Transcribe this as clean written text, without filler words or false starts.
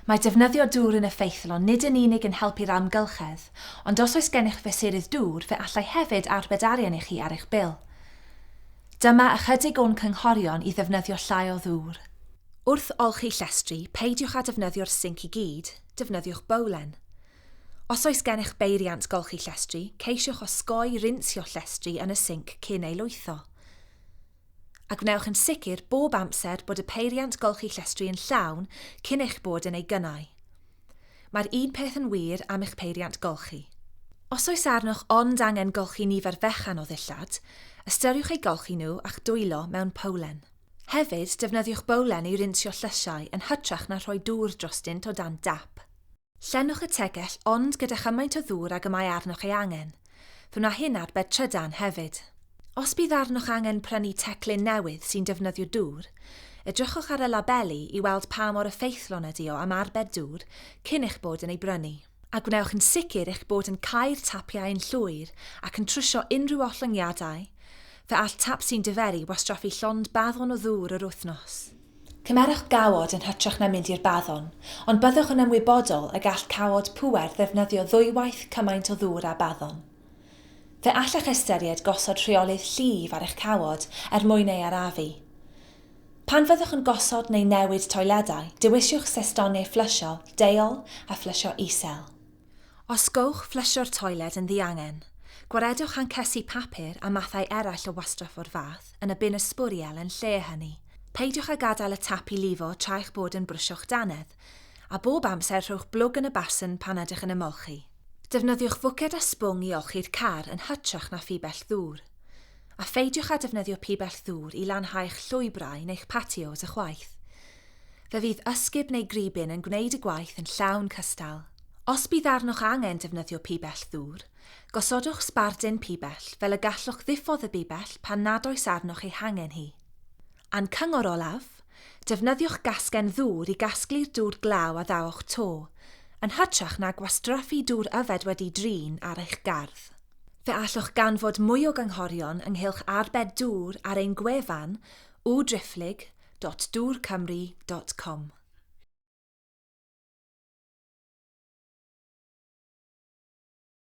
Mae defnyddio dŵr yn effeithlon nid yn unig yn helpu'r amgylchedd, ond os oes gennych fesurydd dŵr, fe allai hefyd arbed arian i chi ar eich bil. Dyma ychydig o'n cynghorion i ddefnyddio llai o ddŵr. Wrth olchi llestri, peidiwch â defnyddio'r sinc i gyd, defnyddiwch bowlen. Os oes gennych beiriant golchi llestri, ceisiwch osgoi rinsio llestri yn y sinc cyn ei lwytho. A gwnewch yn sicr bob amser bod y peiriant golchi llestri yn llawn cyn eich bod yn ei gynnau. Mae'r un peth yn wir am eich peiriant golchi. Os oes arnoch ond angen golchi nifer fechan o ddillad, ystyriwch ei golchi nhw a'ch dwylo mewn powlen. Hefyd, defnyddiwch bowlen i rinsio llysiau yn hytrach na rhoi dŵr drostynt o dan dap. Llenwch y tegell ond gyda chymaint o ddŵr ag y mae arnoch ei angen. Fe wna hyn arbed trydan hefyd. Os bydd arnoch angen prynu teclyn newydd sy'n defnyddio dŵr, edrychwch ar y labeli i weld pa mor effeithlon ydy o am arbed dŵr cyn eich bod yn ei brynu. A gwnewch yn sicr eich bod yn cau'r tapiau yn llwyr ac yn trwsio unrhyw ollyngiadau, fe all tap sy'n diferu wastraffu llond baddon o ddŵr yr wythnos. Cymerwch gawod yn hytrach na mynd i'r baddon, ond byddwch yn ymwybodol y gall cawod pŵer ddefnyddio ddwywaith cymaint o ddŵr a baddon. Fe allech ystyried gosod rheolydd llif ar eich cawod mwyn ei arafu. Pan fyddwch yn gosod neu newid toiledau, dewiswch sestonau fflysio, deol a fflysio isel. Os gowch fflysio'r toiled yn ddiangen, gwaredwch hancesu papur a mathau eraill o wastraff o'r fath yn y bin ysbwriel yn lle hynny. Peidiwch â gadael y tap i lifo tra eich bod yn brwsio'ch dannedd, a bob amser rhowch blwg yn y basen pan ydych yn ymolchi. Defnyddiwch fwced a sbwng i olchi'r car yn hytrach na phibell ddŵr. A pheidiwch â defnyddio pibell ddŵr i lanhau'ch llwybrau neu'ch patios ychwaith. Fe fydd ysgub neu gribyn yn gwneud y gwaith yn llawn cystal. Os bydd arnoch angen defnyddio pibell ddŵr, gosodwch sbardyn pibell fel y gallwch ddiffodd y bibell pan nad oes arnoch ei hangen hi. A'n cyngor olaf, defnyddiwch gasgen ddŵr i gasglu'r dŵr glaw a ddawch to, yn hytrach na gwastraffu dŵr yfed wedi drin ar eich gardd. Fe allwch ganfod mwy o gynghorion ynghylch arbed dŵr ar ein gwefan www.drifflig.dwrcymru.com.